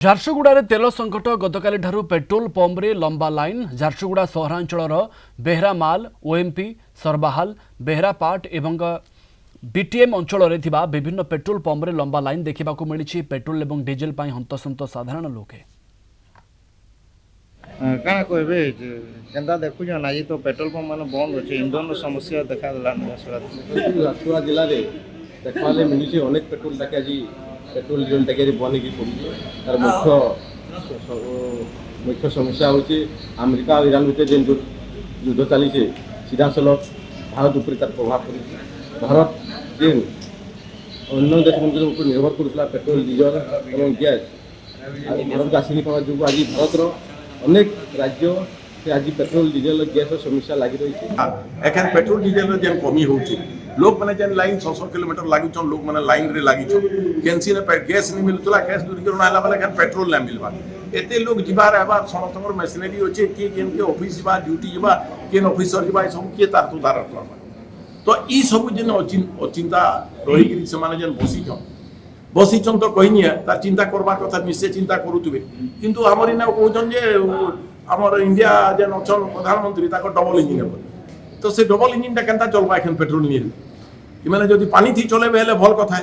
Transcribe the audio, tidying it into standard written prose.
ଝାରସୁଗୁଡ଼ାରେ ତେଲ ସଂକଟ ଗତକାଲିଠାରୁ ପେଟ୍ରୋଲ ପମ୍ପରେ ଲମ୍ବା ଲାଇନ୍। ଝାରସୁଗୁଡ଼ା ସହରାଞ୍ଚଳର ବେହେରାମାଲ, ଓଏମ୍ପି, ସରବାହାଲ, ବେହେରାପାଟ ଏବଂ ବିଟିଏମ୍ ଅଞ୍ଚଳରେ ଥିବା ବିଭିନ୍ନ ପେଟ୍ରୋଲ ପମ୍ପରେ ଲମ୍ବା ଲାଇନ୍ ଦେଖିବାକୁ ମିଳିଛି। ପେଟ୍ରୋଲ ଏବଂ ଡିଜେଲ ପାଇଁ ହନ୍ତସନ୍ତ ସାଧାରଣ ଲୋକେ। କାଣା କହିବେ କେନ୍ତା ଦେଖୁଛନ୍ ଆଜି ତ ପେଟ୍ରୋଲ ପମ୍ପ ମାନେ ବନ୍ଦ ଅଛି, ଇନ୍ଧନର ସମସ୍ୟା ଦେଖାଦେଲାନି। ଝାରସୁଗୁଡ଼ା ଜିଲ୍ଲାରେ ଦେଖବାରେ ମିଳୁଛି ଅନେକ ପେଟ୍ରୋଲ ଟାକି ଆଜି पेट्रोल डिजेल टाकी बंद हो पड़े। तार मुख्य समस्या हूँ अमेरिका और ईरान भितर जो युद्ध चली सीधा सलख भारत उपर तार प्रभाव पड़े। भारत जेन अन्य देश मान निर्भर करूला पेट्रोल डिजेल और गैस भारत को आसी पावा जो आज भारतर अनेक राज्य से आज पेट्रोल डिजेल गैस समस्या लगी रही है। पेट्रोल डिजेल जेन कमी हो लोक मैंने जेन लाइन 600 किलोमीटर लगी लोक मैंने लाइन रे लगी कैंसी ने गैस नहीं मिलूला गैस दूरीकरण आला बेले पेट्रोल नहीं मिलवा एते लोग जीवार आबार समस्त मेसिनरी अच्छे किए केन के ऑफिस जा ड्यूटी जा केन ऑफिसर जा सब किए तार तुदार करवा तो ई सब जेन अचिंता रही से माने जेन बसीचन तो कहीनी तार चिंता करवा कथा निश्चय चिंता करुवे किंतु हमर इना कहउछन जे हमर इंडिया जेन अचल प्रधानमंत्री ताको डबल इंजिन तो से डबल इंजिन टा केनता चलबा एखन पेट्रोल नहीं इमाने जदि पानी थी चलेबे हेले भल कथा है।